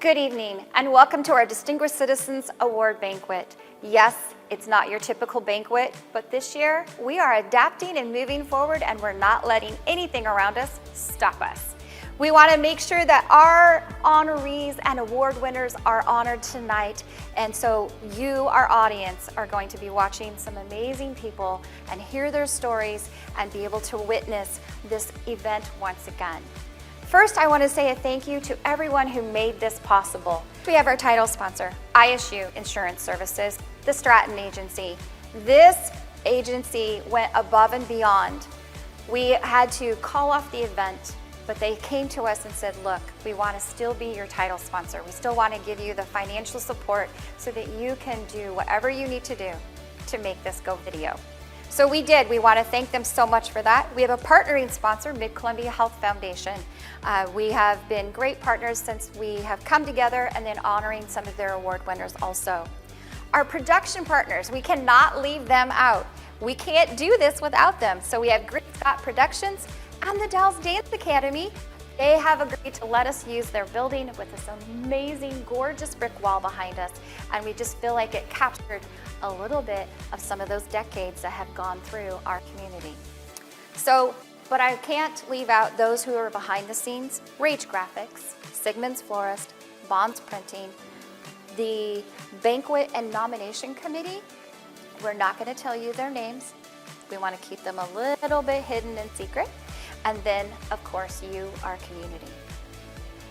Good evening and welcome to our Distinguished Citizens Award Banquet. Yes, it's not your typical banquet, but this year we are adapting and moving forward and we're not letting anything around us stop us. We want to make sure that our honorees and award winners are honored tonight, and so you, our audience, are going to be watching some amazing people and hear their stories and be able to witness this event once again. First, I want to say a thank you to everyone who made this possible. We have our title sponsor, ISU Insurance Services, the Stratton Agency. This agency went above and beyond. We had to call off the event, but they came to us and said, look, we want to still be your title sponsor. We still want to give you the financial support so that you can do whatever you need to do to make this go video. So we did. We want to thank them so much for that. We have a partnering sponsor, Mid-Columbia Health Foundation. We have been great partners since we have come together and then honoring some of their award winners also. Our production partners, we cannot leave them out. We can't do this without them. So we have Great Scott Productions and the Dalles Dance Academy. They have agreed to let us use their building with this amazing, gorgeous brick wall behind us. And we just feel like it captured a little bit of some of those decades that have gone through our community. So, but I can't leave out those who are behind the scenes: Rage Graphics, Sigmund's Florist, Bonds Printing, the Banquet and Nomination Committee. We're not going to tell you their names. We want to keep them a little bit hidden and secret. And then, of course, you, our community.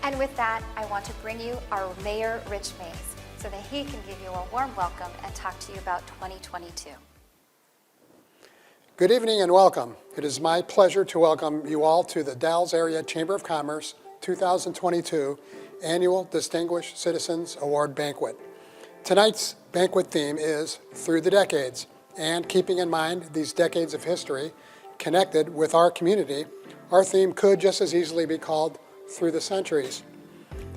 And with that, I want to bring you our Mayor, Rich Mays, so that he can give you a warm welcome and talk to you about 2022. Good evening and welcome. It is my pleasure to welcome you all to the Dalles Area Chamber of Commerce 2022 Annual Distinguished Citizens Award Banquet. Tonight's banquet theme is Through the Decades, and keeping in mind these decades of history connected with our community, our theme could just as easily be called Through the Centuries.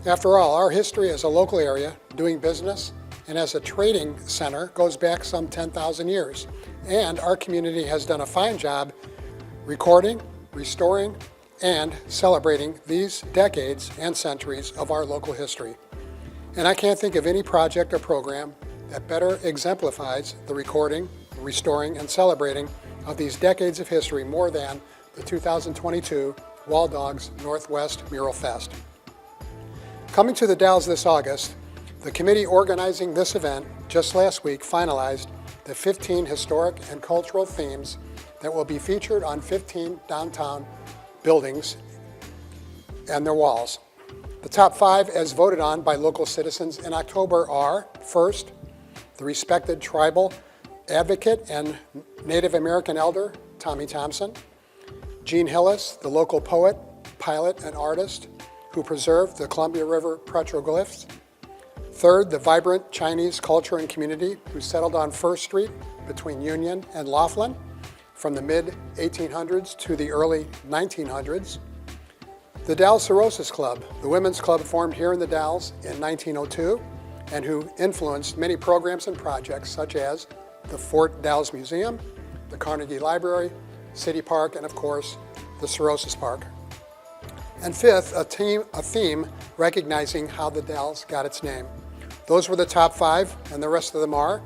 After all, our history as a local area doing business and as a trading center goes back some 10,000 years, and our community has done a fine job recording, restoring, and celebrating these decades and centuries of our local history. And I can't think of any project or program that better exemplifies the recording, restoring, and celebrating of these decades of history more than the 2022 Wall Dogs Northwest Mural Fest. Coming to the Dalles this August, the committee organizing this event just last week finalized the 15 historic and cultural themes that will be featured on 15 downtown buildings and their walls. The top 5 as voted on by local citizens in October are, first, the respected tribal advocate and Native American elder, Tommy Thompson; Gene Hillis, the local poet, pilot, and artist who preserved the Columbia River petroglyphs; third, the vibrant Chinese culture and community who settled on First Street between Union and Laughlin from the mid-1800s to the early 1900s; the Dalles Cirrhosis Club, the women's club formed here in the Dalles in 1902 and who influenced many programs and projects such as the Fort Dalles Museum, the Carnegie Library, City Park, and of course, the Cirrhosis Park. And fifth, a theme recognizing how the Dalles got its name. Those were the top 5, and the rest of them are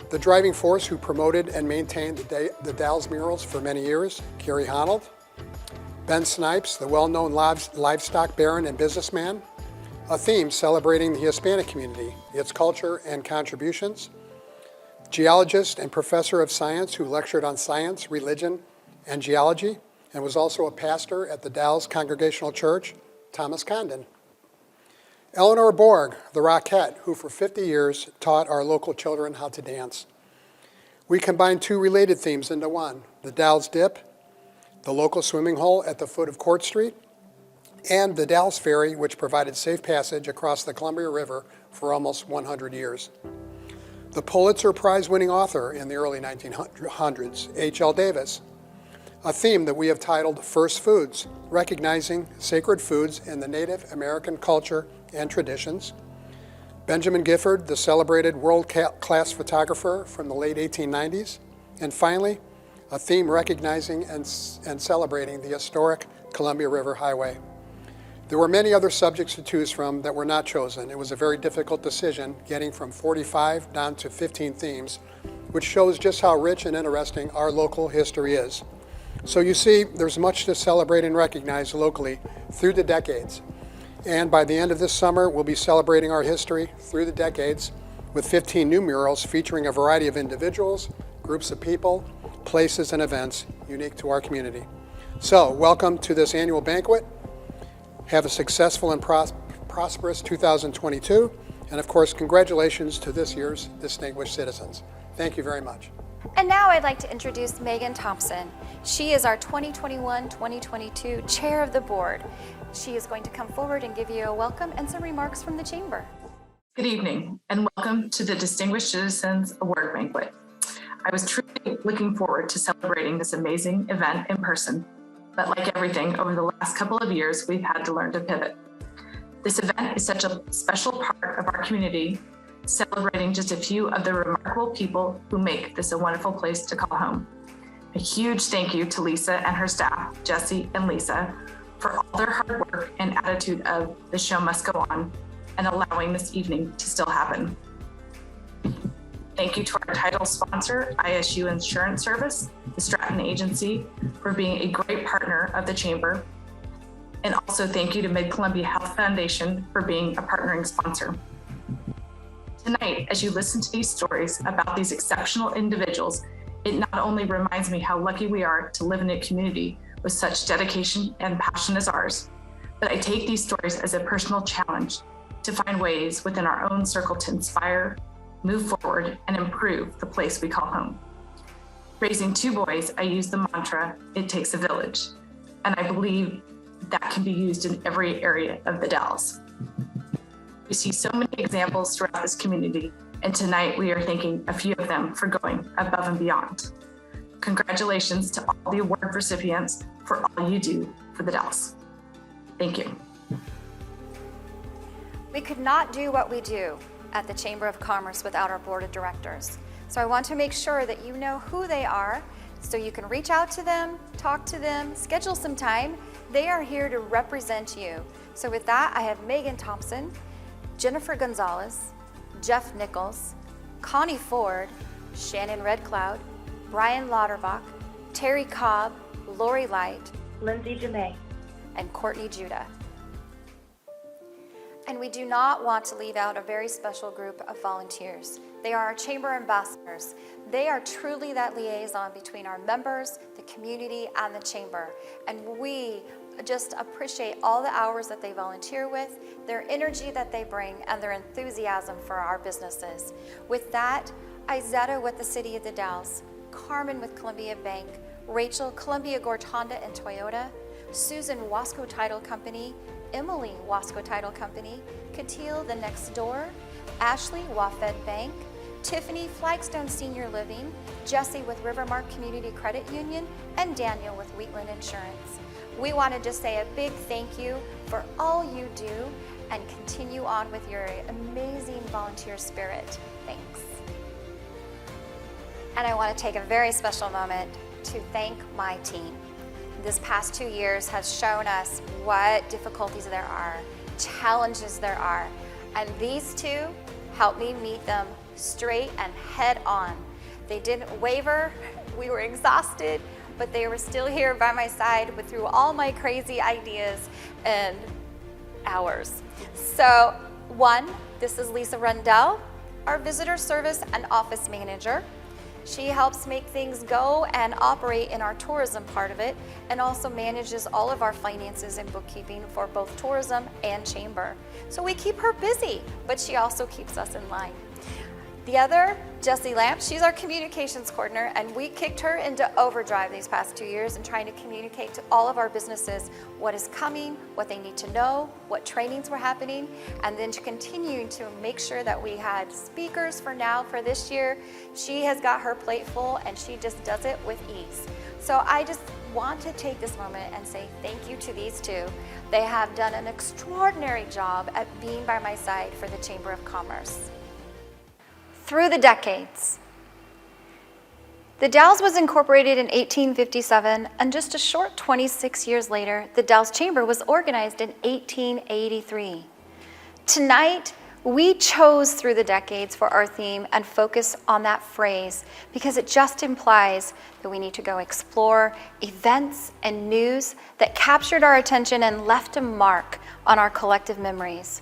the driving force who promoted and maintained the Dalles murals for many years, Carrie Honnold; Ben Snipes, the well-known livestock baron and businessman; a theme celebrating the Hispanic community, its culture and contributions; geologist and professor of science who lectured on science, religion, and geology, and was also a pastor at the Dalles Congregational Church, Thomas Condon; Eleanor Borg, the Rockette, who for 50 years taught our local children how to dance. We combined 2 related themes into one: the Dalles Dip, the local swimming hole at the foot of Court Street, and the Dalles Ferry, which provided safe passage across the Columbia River for almost 100 years. The Pulitzer Prize-winning author in the early 1900s, H.L. Davis, a theme that we have titled First Foods, recognizing sacred foods in the Native American culture and traditions; Benjamin Gifford, the celebrated world-class photographer from the late 1890s; and finally, a theme recognizing and celebrating the historic Columbia River Highway. There were many other subjects to choose from that were not chosen. It was a very difficult decision, getting from 45 down to 15 themes, which shows just how rich and interesting our local history is. So you see, there's much to celebrate and recognize locally through the decades. And by the end of this summer, we'll be celebrating our history through the decades with 15 new murals featuring a variety of individuals, groups of people, places, and events unique to our community. So, welcome to this annual banquet. Have a successful and prosperous 2022, and of course, congratulations to this year's distinguished citizens. Thank you very much. And now I'd like to introduce Megan Thompson. She is our 2021-2022 Chair of the Board. She is going to come forward and give you a welcome and some remarks from the Chamber. Good evening, and welcome to the Distinguished Citizens Award Banquet. I was truly looking forward to celebrating this amazing event in person, but like everything over the last couple of years, we've had to learn to pivot. This event is such a special part of our community, celebrating just a few of the remarkable people who make this a wonderful place to call home. A huge thank you to Lisa and her staff, Jesse and Lisa, for all their hard work and attitude of the show must go on and allowing this evening to still happen. Thank you to our title sponsor, ISU Insurance Service, the Stratton Agency, for being a great partner of the Chamber. And also thank you to Mid-Columbia Health Foundation for being a partnering sponsor. Tonight, as you listen to these stories about these exceptional individuals, it not only reminds me how lucky we are to live in a community with such dedication and passion as ours, but I take these stories as a personal challenge to find ways within our own circle to inspire, move forward, and improve the place we call home. Raising two boys, I use the mantra, it takes a village, and I believe that can be used in every area of the Dalles. We see so many examples throughout this community, and tonight we are thanking a few of them for going above and beyond. Congratulations to all the award recipients for all you do for the Dalles. Thank you. We could not do what we do at the Chamber of Commerce without our Board of Directors. So I want to make sure that you know who they are so you can reach out to them, talk to them, schedule some time. They are here to represent you. So with that, I have Megan Thompson, Jennifer Gonzalez, Jeff Nichols, Connie Ford, Shannon Red Cloud, Brian Lauterbach, Terry Cobb, Lori Light, Lindsay Jemay, and Courtney Judah. And we do not want to leave out a very special group of volunteers. They are our Chamber ambassadors. They are truly that liaison between our members, the community, and the Chamber. And we just appreciate all the hours that they volunteer with, their energy that they bring, and their enthusiasm for our businesses. With that, Izetta with the City of the Dalles, Carmen with Columbia Bank, Rachel, Columbia Gorge Honda and Toyota, Susan Wasco Title Company, Emily Wasco Title Company, Katil the Next Door, Ashley Wafed Bank, Tiffany Flagstone Senior Living, Jesse with Rivermark Community Credit Union, and Daniel with Wheatland Insurance. We want to just say a big thank you for all you do and continue on with your amazing volunteer spirit. Thanks. And I want to take a very special moment to thank my team. This past 2 years has shown us what difficulties there are, challenges there are, and these two helped me meet them straight and head on. They didn't waver, we were exhausted, but they were still here by my side through all my crazy ideas and hours. So, one, this is Lisa Rundell, our visitor service and office manager. She helps make things go and operate in our tourism part of it, and also manages all of our finances and bookkeeping for both tourism and chamber. So we keep her busy, but she also keeps us in line. The other, Jessie Lamp, she's our communications coordinator, and we kicked her into overdrive these past 2 years in trying to communicate to all of our businesses what is coming, what they need to know, what trainings were happening, and then to continue to make sure that we had speakers for this year. She has got her plate full, and she just does it with ease. So I just want to take this moment and say thank you to these two. They have done an extraordinary job at being by my side for the Chamber of Commerce. Through the decades, The Dalles was incorporated in 1857, and just a short 26 years later, the Dalles Chamber was organized in 1883. Tonight, we chose through the decades for our theme and focus on that phrase because it just implies that we need to go explore events and news that captured our attention and left a mark on our collective memories.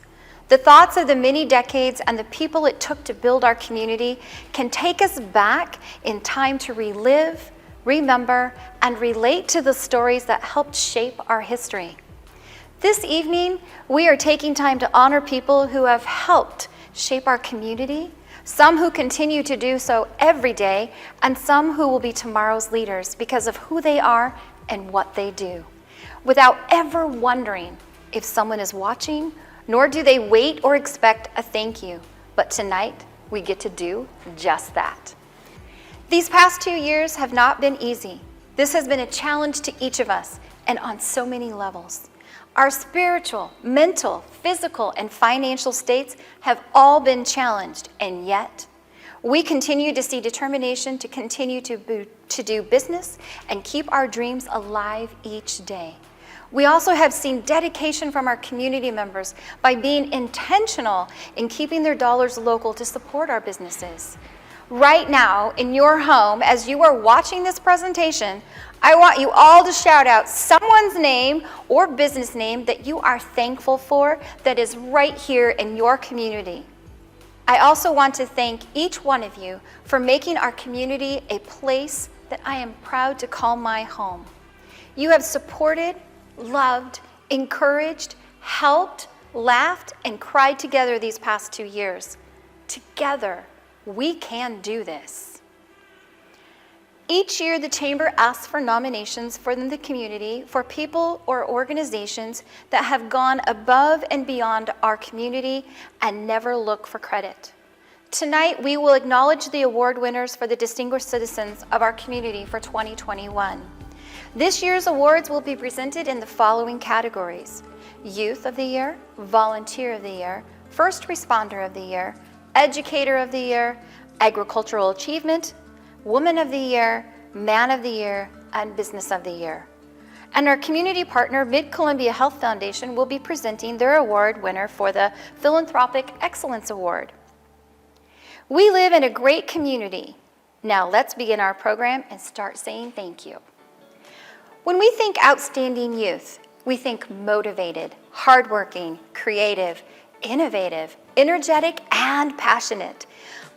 The thoughts of the many decades and the people it took to build our community can take us back in time to relive, remember, and relate to the stories that helped shape our history. This evening, we are taking time to honor people who have helped shape our community, some who continue to do so every day, and some who will be tomorrow's leaders because of who they are and what they do, without ever wondering if someone is watching, nor do they wait or expect a thank you. But tonight, we get to do just that. These past 2 years have not been easy. This has been a challenge to each of us, and on so many levels. Our spiritual, mental, physical, and financial states have all been challenged, and yet we continue to see determination to continue to do business and keep our dreams alive each day. We also have seen dedication from our community members by being intentional in keeping their dollars local to support our businesses. Right now, in your home, as you are watching this presentation, I want you all to shout out someone's name or business name that you are thankful for that is right here in your community. I also want to thank each one of you for making our community a place that I am proud to call my home. You have supported, loved, encouraged, helped, laughed, and cried together these past 2 years. Together, we can do this. Each year, the Chamber asks for nominations from the community for people or organizations that have gone above and beyond our community and never look for credit. Tonight, we will acknowledge the award winners for the distinguished citizens of our community for 2021. This year's awards will be presented in the following categories: Youth of the Year, Volunteer of the Year, First Responder of the Year, Educator of the Year, Agricultural Achievement, Woman of the Year, Man of the Year, and Business of the Year. And our community partner, Mid-Columbia Health Foundation, will be presenting their award winner for the Philanthropic Excellence Award. We live in a great community. Now let's begin our program and start saying thank you. When we think outstanding youth, we think motivated, hardworking, creative, innovative, energetic, and passionate.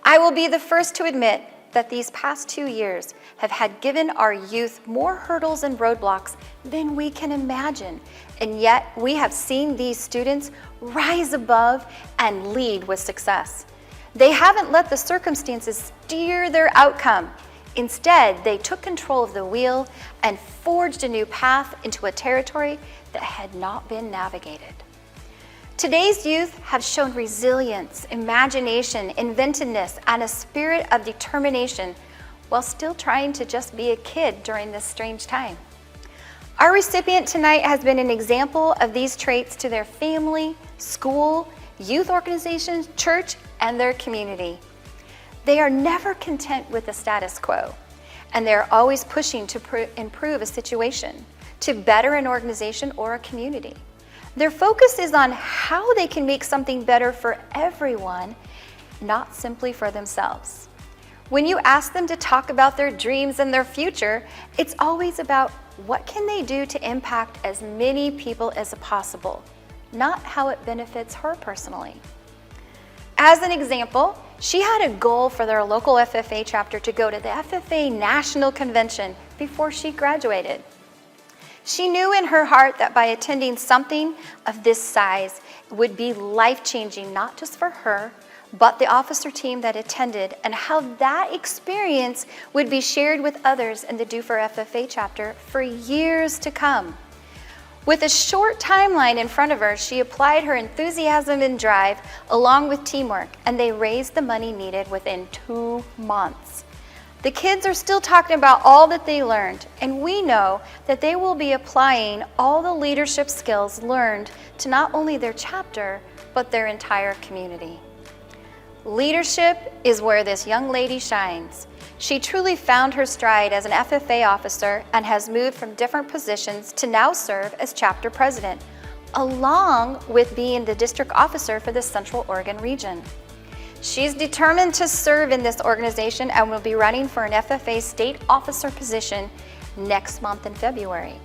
I will be the first to admit that these past 2 years have had given our youth more hurdles and roadblocks than we can imagine, and yet we have seen these students rise above and lead with success. They haven't let the circumstances steer their outcome. Instead, they took control of the wheel and forged a new path into a territory that had not been navigated. Today's youth have shown resilience, imagination, inventiveness, and a spirit of determination while still trying to just be a kid during this strange time. Our recipient tonight has been an example of these traits to their family, school, youth organizations, church, and their community. They are never content with the status quo, and they're always pushing to improve a situation, to better an organization or a community. Their focus is on how they can make something better for everyone, not simply for themselves. When you ask them to talk about their dreams and their future, it's always about what can they do to impact as many people as possible, not how it benefits her personally. As an example, she had a goal for their local FFA chapter to go to the FFA National Convention before she graduated. She knew in her heart that by attending something of this size would be life-changing, not just for her, but the officer team that attended, and how that experience would be shared with others in the Do for FFA chapter for years to come. With a short timeline in front of her, she applied her enthusiasm and drive along with teamwork, and they raised the money needed within 2 months. The kids are still talking about all that they learned, and we know that they will be applying all the leadership skills learned to not only their chapter, but their entire community. Leadership is where this young lady shines. She truly found her stride as an FFA officer and has moved from different positions to now serve as chapter president, along with being the district officer for the Central Oregon region. She's determined to serve in this organization and will be running for an FFA state officer position next month in February.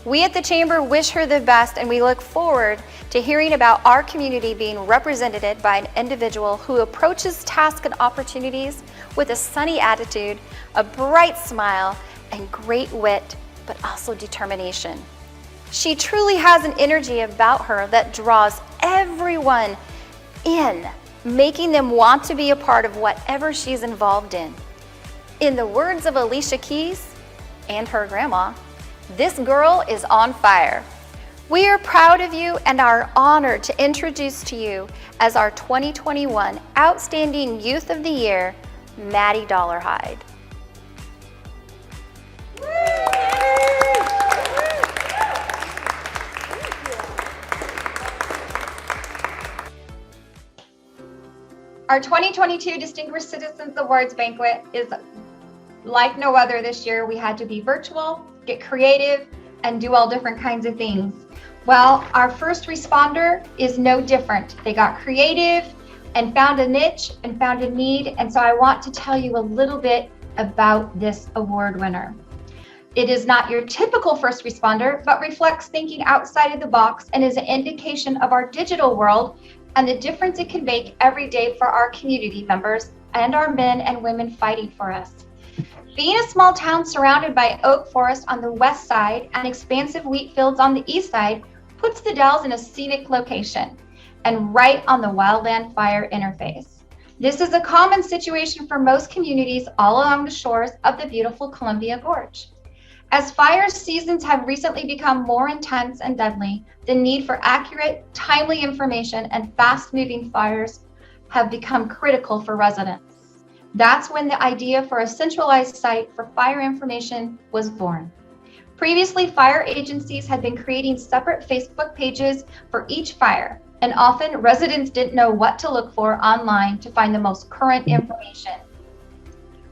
We at the Chamber wish her the best, and we look forward to hearing about our community being represented by an individual who approaches tasks and opportunities with a sunny attitude, a bright smile, and great wit, but also determination. She truly has an energy about her that draws everyone in, making them want to be a part of whatever she's involved in. In the words of Alicia Keys and her grandma, this girl is on fire. We are proud of you and are honored to introduce to you as our 2021 Outstanding Youth of the Year, Maddie Dollarhide. Our 2022 Distinguished Citizens Awards Banquet is like no other this year. We had to be virtual, get creative, and do all different kinds of things. Well, our first responder is no different. They got creative and found a niche and found a need, and so I want to tell you a little bit about this award winner. It is not your typical first responder, but reflects thinking outside of the box and is an indication of our digital world and the difference it can make every day for our community members and our men and women fighting for us. Being a small town surrounded by oak forest on the west side and expansive wheat fields on the east side puts the Dalles in a scenic location and right on the wildland fire interface. This is a common situation for most communities all along the shores of the beautiful Columbia Gorge. As fire seasons have recently become more intense and deadly, the need for accurate, timely information and fast-moving fires have become critical for residents. That's when the idea for a centralized site for fire information was born. Previously, fire agencies had been creating separate Facebook pages for each fire, and often residents didn't know what to look for online to find the most current information.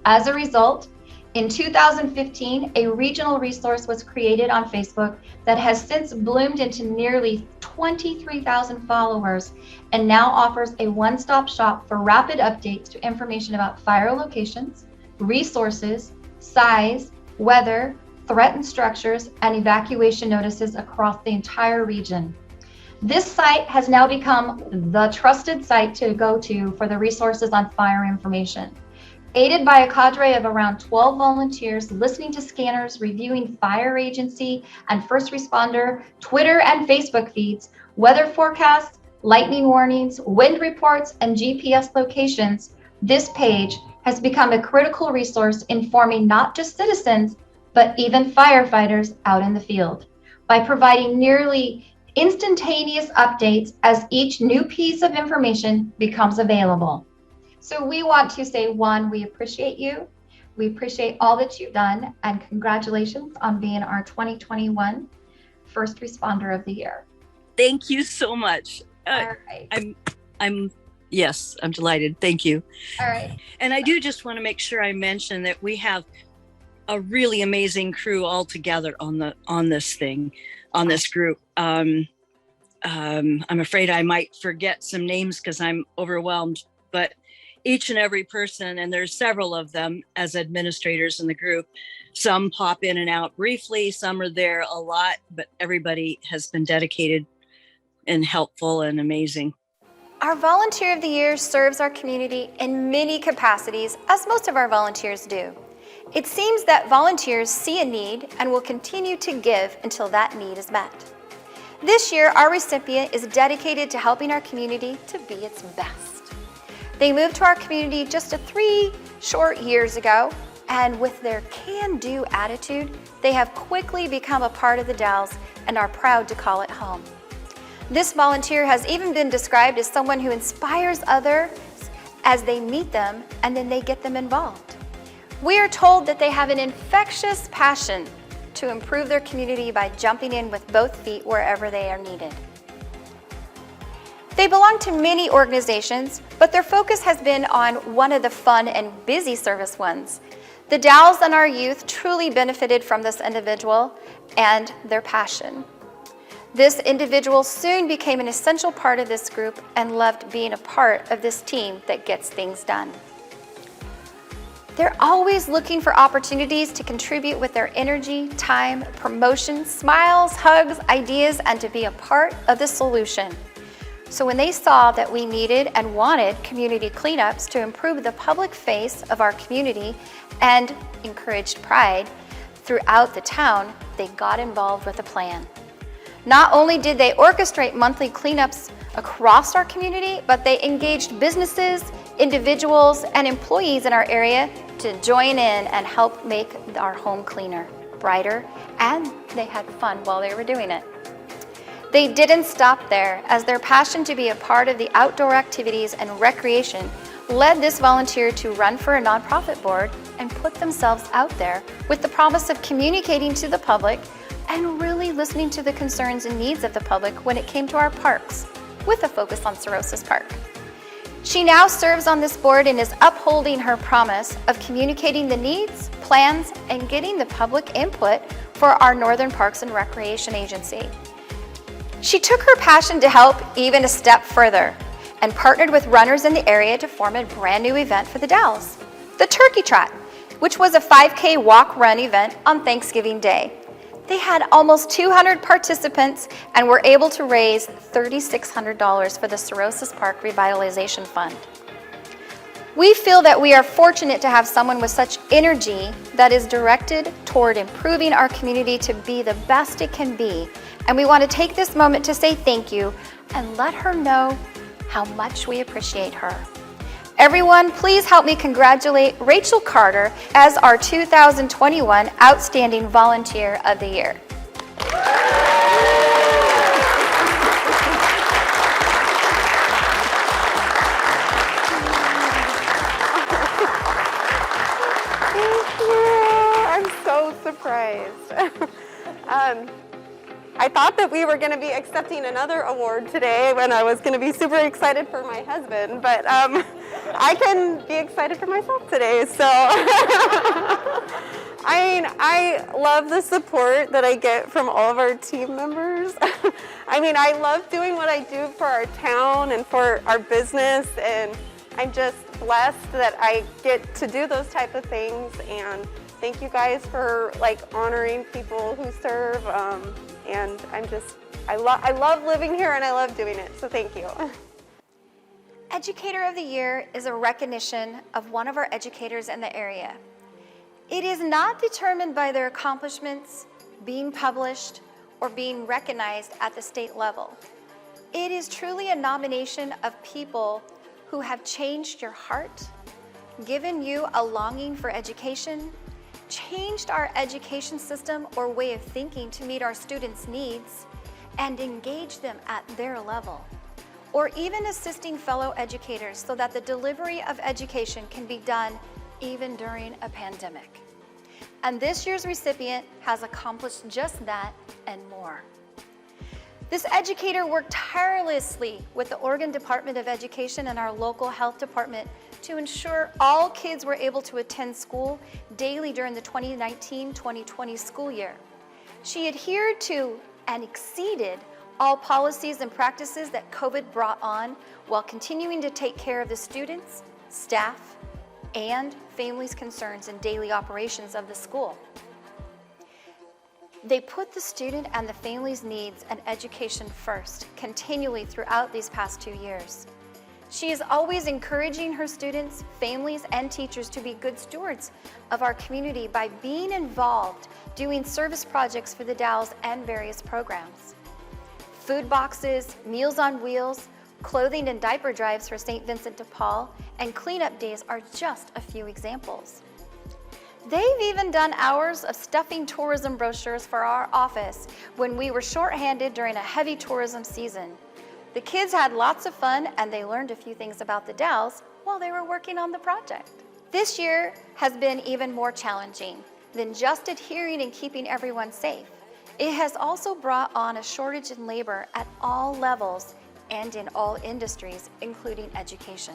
As a result, in 2015, a regional resource was created on Facebook that has since bloomed into nearly 23,000 followers and now offers a one-stop shop for rapid updates to information about fire locations, resources, size, weather, threatened structures, and evacuation notices across the entire region. This site has now become the trusted site to go to for the resources on fire information. Aided by a cadre of around 12 volunteers listening to scanners, reviewing fire agency and first responder, Twitter and Facebook feeds, weather forecasts, lightning warnings, wind reports, and GPS locations, this page has become a critical resource informing not just citizens, but even firefighters out in the field by providing nearly instantaneous updates as each new piece of information becomes available. So we want to say, one, we appreciate you. We appreciate all that you've done, and congratulations on being our 2021 First Responder of the Year. Thank you so much. All right. Yes, I'm delighted. Thank you. All right. And I do just want to make sure I mention that we have a really amazing crew all together on this group. I'm afraid I might forget some names because I'm overwhelmed, but each and every person, and there's several of them as administrators in the group, some pop in and out briefly, some are there a lot, but everybody has been dedicated and helpful and amazing. Our Volunteer of the Year serves our community in many capacities, as most of our volunteers do. It seems that volunteers see a need and will continue to give until that need is met. This year, our recipient is dedicated to helping our community to be its best. They moved to our community just 3 short years ago, and with their can-do attitude, they have quickly become a part of the Dalles and are proud to call it home. This volunteer has even been described as someone who inspires others as they meet them and then they get them involved. We are told that they have an infectious passion to improve their community by jumping in with both feet wherever they are needed. They belong to many organizations, but their focus has been on one of the fun and busy service ones. The Dalles and our youth truly benefited from this individual and their passion. This individual soon became an essential part of this group and loved being a part of this team that gets things done. They're always looking for opportunities to contribute with their energy, time, promotion, smiles, hugs, ideas, and to be a part of the solution. So when they saw that we needed and wanted community cleanups to improve the public face of our community and encouraged pride throughout the town, they got involved with a plan. Not only did they orchestrate monthly cleanups across our community, but they engaged businesses, individuals, and employees in our area to join in and help make our home cleaner, brighter, and they had fun while they were doing it. They didn't stop there, as their passion to be a part of the outdoor activities and recreation led this volunteer to run for a nonprofit board and put themselves out there with the promise of communicating to the public and really listening to the concerns and needs of the public when it came to our parks, with a focus on Cirrhosis Park. She now serves on this board and is upholding her promise of communicating the needs, plans, and getting the public input for our Northern Parks and Recreation Agency. She took her passion to help even a step further and partnered with runners in the area to form a brand new event for the Dalles, the Turkey Trot, which was a 5K walk-run event on Thanksgiving Day. They had almost 200 participants and were able to raise $3,600 for the Cirrhosis Park Revitalization Fund. We feel that we are fortunate to have someone with such energy that is directed toward improving our community to be the best it can be. And we want to take this moment to say thank you and let her know how much we appreciate her. Everyone, please help me congratulate Rachel Carter as our 2021 Outstanding Volunteer of the Year. Thank you. I'm so surprised. I thought that we were going to be accepting another award today when I was going to be super excited for my husband, but I can be excited for myself today. So I love the support that I get from all of our team members. I love doing what I do for our town and for our business, and I'm just blessed that I get to do those type of things. And thank you guys for honoring people who serve. And I love living here and I love doing it, so thank you. Educator of the Year is a recognition of one of our educators in the area. It is not determined by their accomplishments, being published, or being recognized at the state level. It is truly a nomination of people who have changed your heart, given you a longing for education, changed our education system or way of thinking to meet our students' needs, and engage them at their level, or even assisting fellow educators so that the delivery of education can be done even during a pandemic. And this year's recipient has accomplished just that and more. This educator worked tirelessly with the Oregon Department of Education and our local health department to ensure all kids were able to attend school daily during the 2019-2020 school year. She adhered to and exceeded all policies and practices that COVID brought on while continuing to take care of the students, staff, and families' concerns in daily operations of the school. They put the student and the family's needs and education first, continually throughout these past 2 years. She is always encouraging her students, families, and teachers to be good stewards of our community by being involved, doing service projects for the Dalles and various programs. Food boxes, Meals on Wheels, clothing and diaper drives for St. Vincent de Paul, and cleanup days are just a few examples. They've even done hours of stuffing tourism brochures for our office when we were shorthanded during a heavy tourism season. The kids had lots of fun and they learned a few things about the Dalles while they were working on the project. This year has been even more challenging than just adhering and keeping everyone safe. It has also brought on a shortage in labor at all levels and in all industries, including education.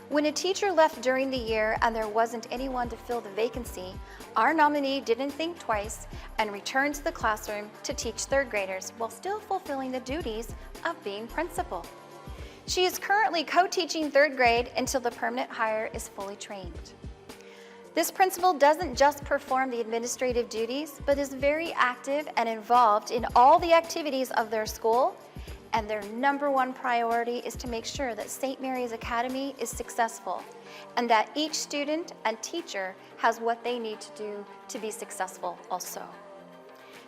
When a teacher left during the year and there wasn't anyone to fill the vacancy, our nominee didn't think twice and returned to the classroom to teach third graders while still fulfilling the duties of being principal. She is currently co-teaching third grade until the permanent hire is fully trained. This principal doesn't just perform the administrative duties, but is very active and involved in all the activities of their school, and their number one priority is to make sure that St. Mary's Academy is successful and that each student and teacher has what they need to do to be successful also.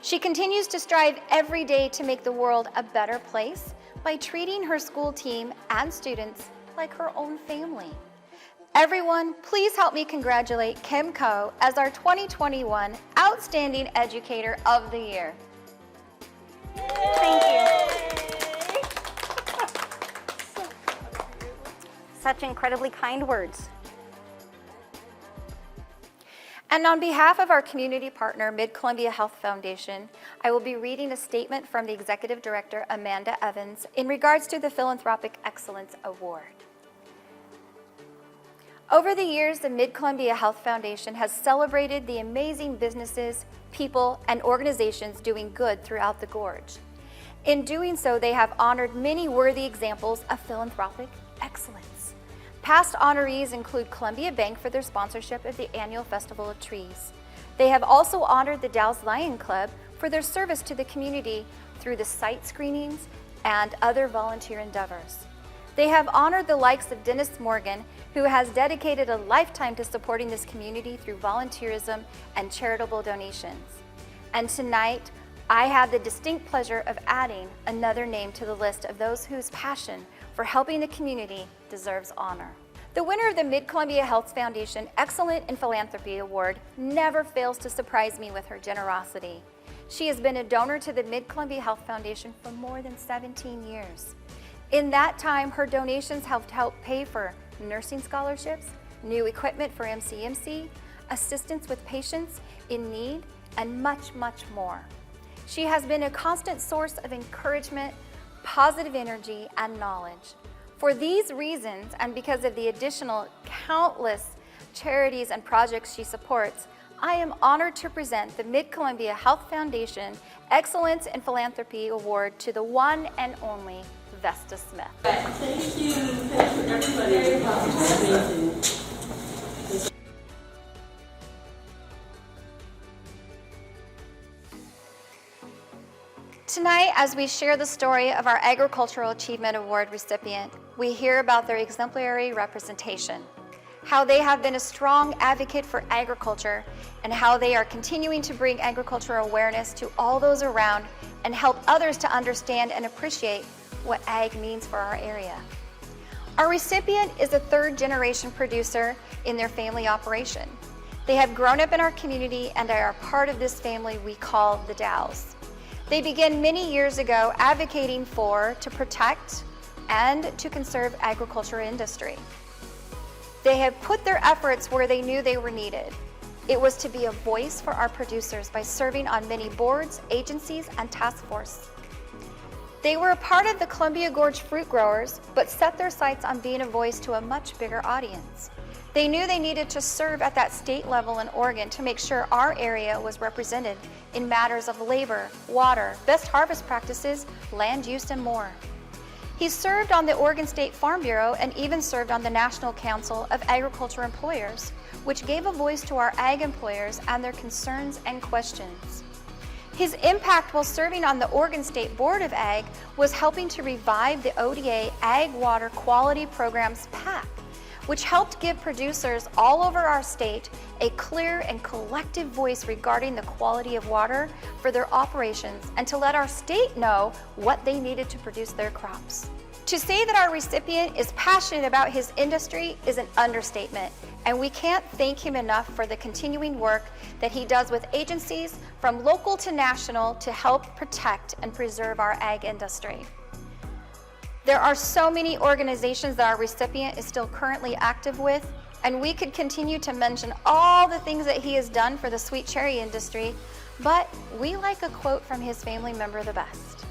She continues to strive every day to make the world a better place by treating her school team and students like her own family. Everyone, please help me congratulate Kim Coe as our 2021 Outstanding Educator of the Year. Thank you. Such incredibly kind words. And on behalf of our community partner, Mid-Columbia Health Foundation, I will be reading a statement from the Executive Director, Amanda Evans, in regards to the Philanthropic Excellence Award. Over the years, the Mid-Columbia Health Foundation has celebrated the amazing businesses, people, and organizations doing good throughout the Gorge. In doing so, they have honored many worthy examples of philanthropic excellence. Past honorees include Columbia Bank for their sponsorship of the annual Festival of Trees. They have also honored the Dalles Lion Club for their service to the community through the site screenings and other volunteer endeavors. They have honored the likes of Dennis Morgan, who has dedicated a lifetime to supporting this community through volunteerism and charitable donations. And tonight, I have the distinct pleasure of adding another name to the list of those whose passion for helping the community deserves honor. The winner of the Mid-Columbia Health Foundation Excellent in Philanthropy Award never fails to surprise me with her generosity. She has been a donor to the Mid-Columbia Health Foundation for more than 17 years. In that time, her donations have helped pay for nursing scholarships, new equipment for MCMC, assistance with patients in need, and much, much more. She has been a constant source of encouragement, positive energy, and knowledge. For these reasons, and because of the additional countless charities and projects she supports, I am honored to present the Mid-Columbia Health Foundation Excellence in Philanthropy Award to the one and only Vesta Smith. Thank you everybody. Amazing. Tonight, as we share the story of our Agricultural Achievement Award recipient, we hear about their exemplary representation, how they have been a strong advocate for agriculture, and how they are continuing to bring agricultural awareness to all those around and help others to understand and appreciate what ag means for our area. Our recipient is a third-generation producer in their family operation. They have grown up in our community and are part of this family we call the Dalles. They began many years ago advocating for, to protect, and to conserve agriculture industry. They have put their efforts where they knew they were needed. It was to be a voice for our producers by serving on many boards, agencies, and task force. They were a part of the Columbia Gorge fruit growers, but set their sights on being a voice to a much bigger audience. They knew they needed to serve at that state level in Oregon to make sure our area was represented in matters of labor, water, best harvest practices, land use, and more. He served on the Oregon State Farm Bureau and even served on the National Council of Agriculture Employers, which gave a voice to our ag employers and their concerns and questions. His impact while serving on the Oregon State Board of Ag was helping to revive the ODA Ag Water Quality Programs PAC, which helped give producers all over our state a clear and collective voice regarding the quality of water for their operations and to let our state know what they needed to produce their crops. To say that our recipient is passionate about his industry is an understatement, and we can't thank him enough for the continuing work that he does with agencies from local to national to help protect and preserve our ag industry. There are so many organizations that our recipient is still currently active with, and we could continue to mention all the things that he has done for the sweet cherry industry, but we like a quote from his family member the best.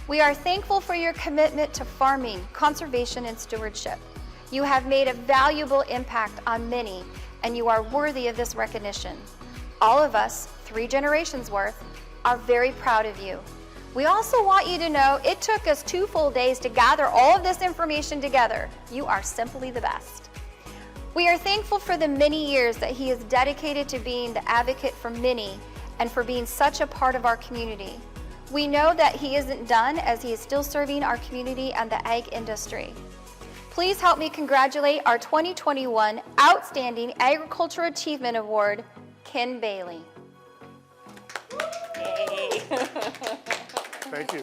"We are thankful for your commitment to farming, conservation, and stewardship. You have made a valuable impact on many, and you are worthy of this recognition. All of us, 3 generations worth, are very proud of you. We also want you to know it took us 2 full days to gather all of this information together. You are simply the best. We are thankful for the many years that he is dedicated to being the advocate for many and for being such a part of our community. We know that he isn't done as he is still serving our community and the ag industry. Please help me congratulate our 2021 Outstanding Agriculture Achievement Award, Ken Bailey. Yay. Thank you.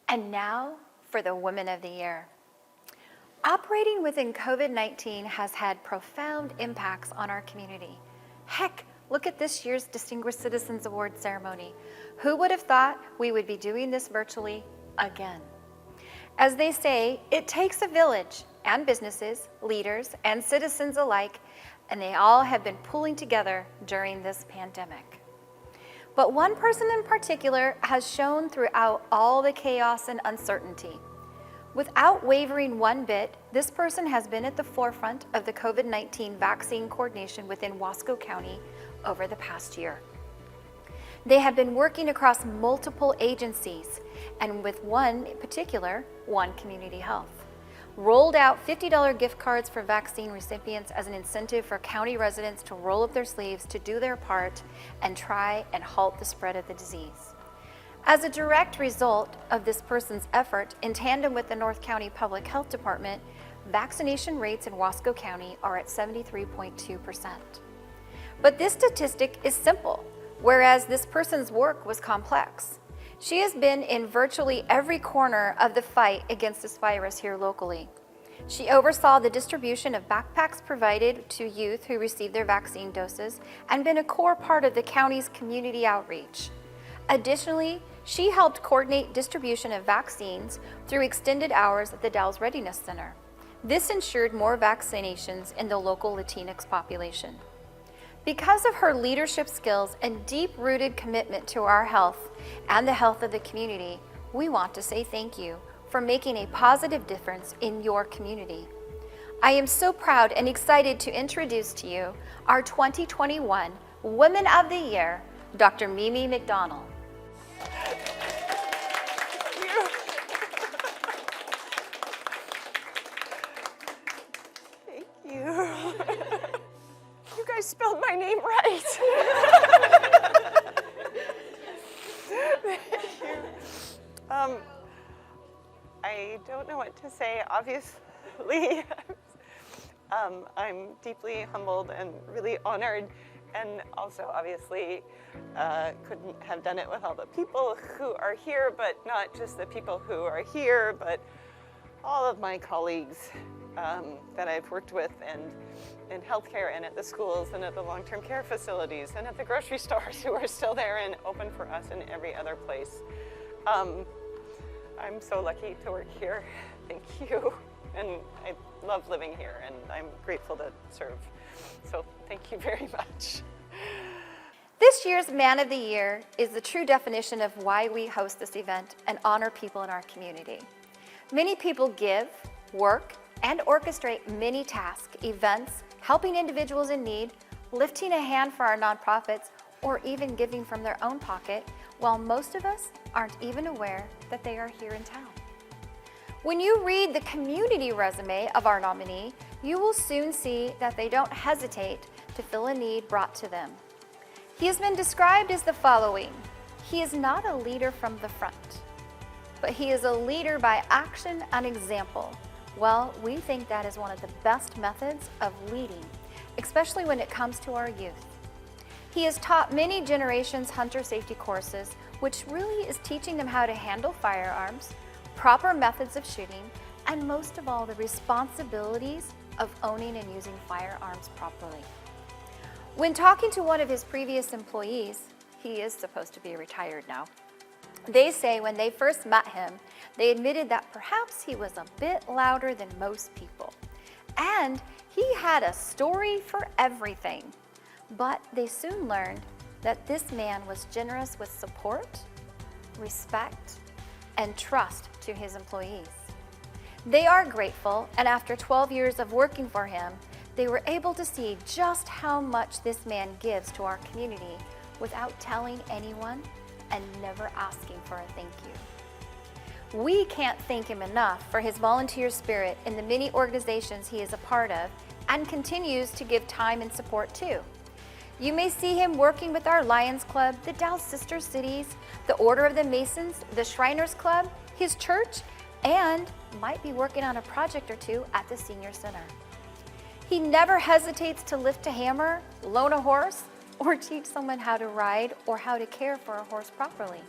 And now for the Women of the Year. Operating within COVID-19 has had profound impacts on our community. Heck, look at this year's Distinguished Citizens Award ceremony. Who would have thought we would be doing this virtually again? As they say, it takes a village, and businesses, leaders, and citizens alike, and they all have been pulling together during this pandemic. But one person in particular has shown throughout all the chaos and uncertainty. Without wavering one bit, this person has been at the forefront of the COVID-19 vaccine coordination within Wasco County over the past year. They have been working across multiple agencies, and with one in particular, One Community Health, rolled out $50 gift cards for vaccine recipients as an incentive for county residents to roll up their sleeves to do their part and try and halt the spread of the disease. As a direct result of this person's effort, in tandem with the North County Public Health Department, vaccination rates in Wasco County are at 73.2%. But this statistic is simple, whereas this person's work was complex. She has been in virtually every corner of the fight against this virus here locally. She oversaw the distribution of backpacks provided to youth who received their vaccine doses and been a core part of the county's community outreach. Additionally, she helped coordinate distribution of vaccines through extended hours at the Dalles Readiness Center. This ensured more vaccinations in the local Latinx population. Because of her leadership skills and deep-rooted commitment to our health and the health of the community, we want to say thank you for making a positive difference in your community. I am so proud and excited to introduce to you our 2021 Women of the Year, Dr. Mimi McDonald. Thank you. You guys spelled my name right. Thank you. I don't know what to say, obviously. I'm deeply humbled and really honored, and also obviously couldn't have done it with all the people who are here, but not just the people who are here, but all of my colleagues that I've worked with and in healthcare and at the schools and at the long-term care facilities and at the grocery stores who are still there and open for us in every other place. I'm so lucky to work here. Thank you. And I love living here, and I'm grateful to serve. So thank you very much. This year's Man of the Year is the true definition of why we host this event and honor people in our community. Many people give, work, and orchestrate many tasks, events, helping individuals in need, lifting a hand for our nonprofits, or even giving from their own pocket, while most of us aren't even aware that they are here in town. When you read the community resume of our nominee, you will soon see that they don't hesitate to fill a need brought to them. He has been described as the following. He is not a leader from the front, but he is a leader by action and example. Well, we think that is one of the best methods of leading, especially when it comes to our youth. He has taught many generations hunter safety courses, which really is teaching them how to handle firearms, proper methods of shooting, and most of all, the responsibilities of owning and using firearms properly. When talking to one of his previous employees, he is supposed to be retired now, they say when they first met him, they admitted that perhaps he was a bit louder than most people. And he had a story for everything. But they soon learned that this man was generous with support, respect, and trust to his employees. They are grateful, and after 12 years of working for him, they were able to see just how much this man gives to our community without telling anyone and never asking for a thank you. We can't thank him enough for his volunteer spirit in the many organizations he is a part of and continues to give time and support to. You may see him working with our Lions Club, the Dalles Sister Cities, the Order of the Masons, the Shriners Club, his church, and might be working on a project or two at the Senior Center. He never hesitates to lift a hammer, loan a horse, or teach someone how to ride or how to care for a horse properly.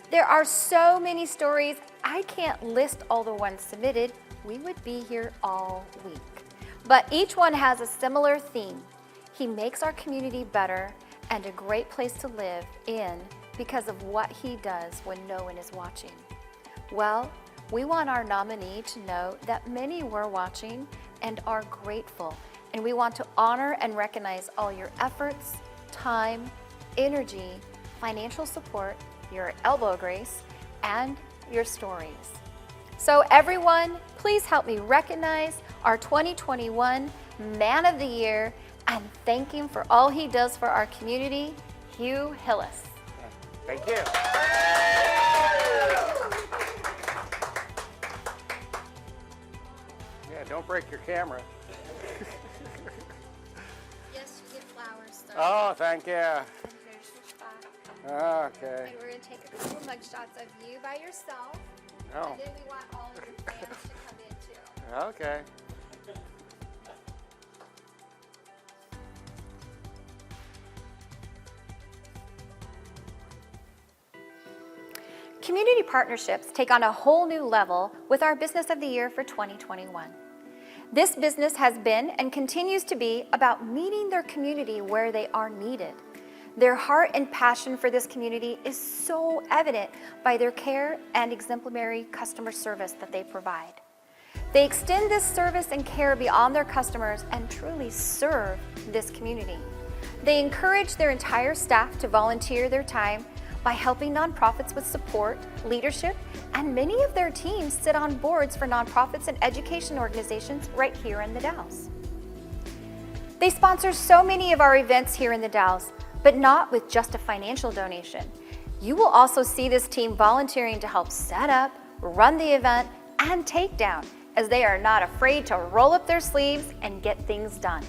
There are so many stories, I can't list all the ones submitted. We would be here all week. But each one has a similar theme. He makes our community better and a great place to live in because of what he does when no one is watching. Well, we want our nominee to know that many were watching and are grateful, and we want to honor and recognize all your efforts, time, energy, financial support, your elbow grace, and your stories. So everyone, please help me recognize our 2021 Man of the Year and thank him for all he does for our community, Hugh Hillis. Thank you. Yeah, don't break your camera. Yes, you get flowers, sir. Oh, thank you. And here's your spot. Okay. And we're going to take a couple mugshots of you by yourself. Oh, And then we want all of your fans to come in too. okay. Community partnerships take on a whole new level with our Business of the Year for 2021. This business has been and continues to be about meeting their community where they are needed. Their heart and passion for this community is so evident by their care and exemplary customer service that they provide. They extend this service and care beyond their customers and truly serve this community. They encourage their entire staff to volunteer their time by helping nonprofits with support, leadership, and many of their teams sit on boards for nonprofits and education organizations right here in the Dalles. They sponsor so many of our events here in the Dalles, but not with just a financial donation. You will also see this team volunteering to help set up, run the event, and take down, as they are not afraid to roll up their sleeves and get things done.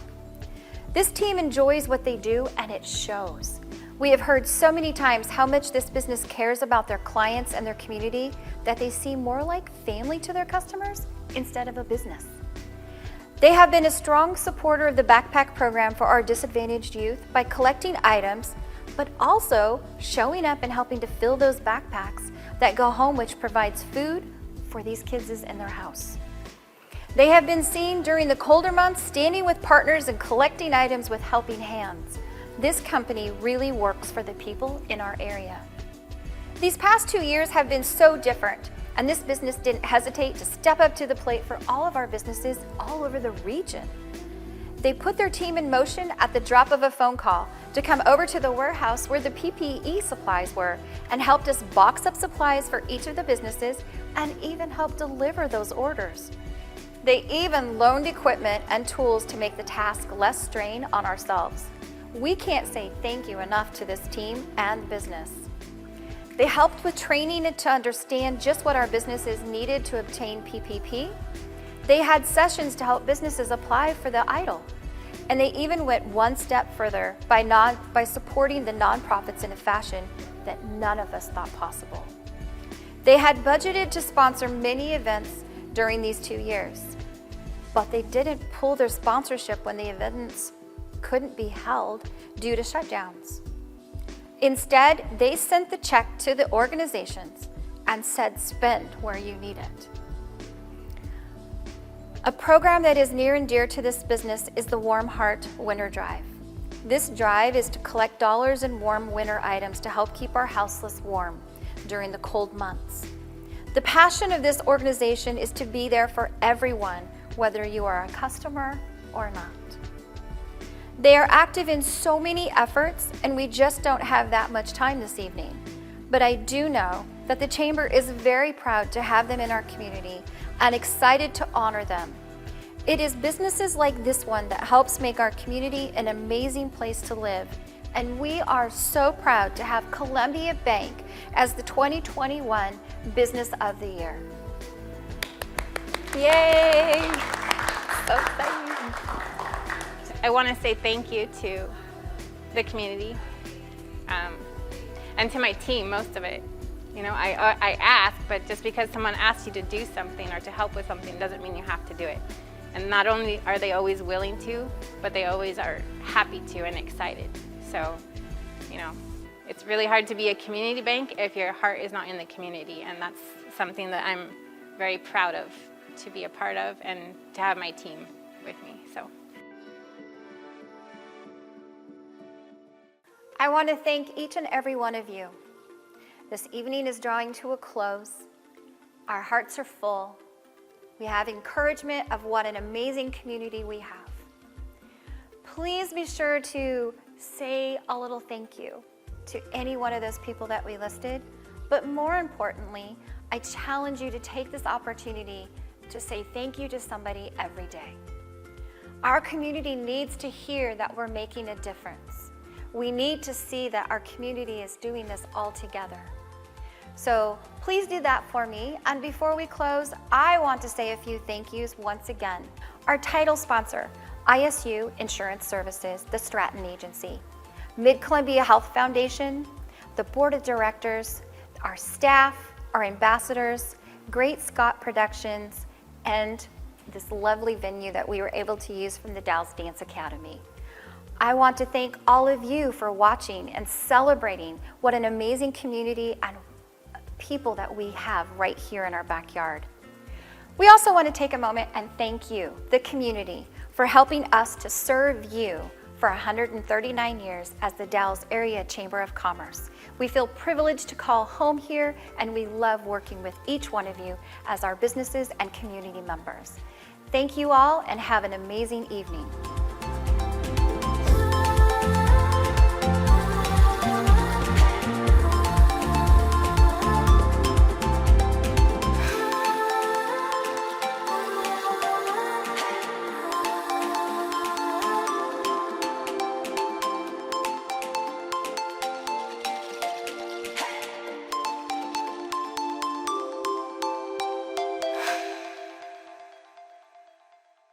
This team enjoys what they do, and it shows. We have heard so many times how much this business cares about their clients and their community that they seem more like family to their customers instead of a business. They have been a strong supporter of the backpack program for our disadvantaged youth by collecting items, but also showing up and helping to fill those backpacks that go home, which provides food for these kids in their house. They have been seen during the colder months standing with partners and collecting items with helping hands. This company really works for the people in our area. These past 2 years have been so different, and this business didn't hesitate to step up to the plate for all of our businesses all over the region. They put their team in motion at the drop of a phone call to come over to the warehouse where the PPE supplies were and helped us box up supplies for each of the businesses and even help deliver those orders. They even loaned equipment and tools to make the task less strain on ourselves. We can't say thank you enough to this team and business. They helped with training to understand just what our businesses needed to obtain PPP. They had sessions to help businesses apply for the EIDL. And they even went one step further by supporting the nonprofits in a fashion that none of us thought possible. They had budgeted to sponsor many events during these 2 years, but they didn't pull their sponsorship when the events couldn't be held due to shutdowns. Instead, they sent the check to the organizations and said, spend where you need it. A program that is near and dear to this business is the Warm Heart Winter Drive. This drive is to collect dollars in warm winter items to help keep our houseless warm during the cold months. The passion of this organization is to be there for everyone, whether you are a customer or not. They are active in so many efforts, and we just don't have that much time this evening. But I do know that the Chamber is very proud to have them in our community and excited to honor them. It is businesses like this one that helps make our community an amazing place to live, and we are so proud to have Columbia Bank as the 2021 Business of the Year. Yay! So exciting. I want to say thank you to the community and to my team, most of it. You know, I ask, but just because someone asks you to do something or to help with something doesn't mean you have to do it. And not only are they always willing to, but they always are happy to and excited. So, you know, it's really hard to be a community bank if your heart is not in the community, and that's something that I'm very proud of to be a part of and to have my team with me. So. I want to thank each and every one of you. This evening is drawing to a close. Our hearts are full. We have encouragement of what an amazing community we have. Please be sure to say a little thank you to any one of those people that we listed. But more importantly, I challenge you to take this opportunity to say thank you to somebody every day. Our community needs to hear that we're making a difference. We need to see that our community is doing this all together. So please do that for me. And before we close, I want to say a few thank yous once again. Our title sponsor, ISU Insurance Services, the Stratton Agency, Mid-Columbia Health Foundation, the Board of Directors, our staff, our ambassadors, Great Scott Productions, and this lovely venue that we were able to use from the Dalles Dance Academy. I want to thank all of you for watching and celebrating what an amazing community and people that we have right here in our backyard. We also want to take a moment and thank you, the community, for helping us to serve you for 139 years as the Dalles Area Chamber of Commerce. We feel privileged to call home here, and we love working with each one of you as our businesses and community members. Thank you all, and have an amazing evening.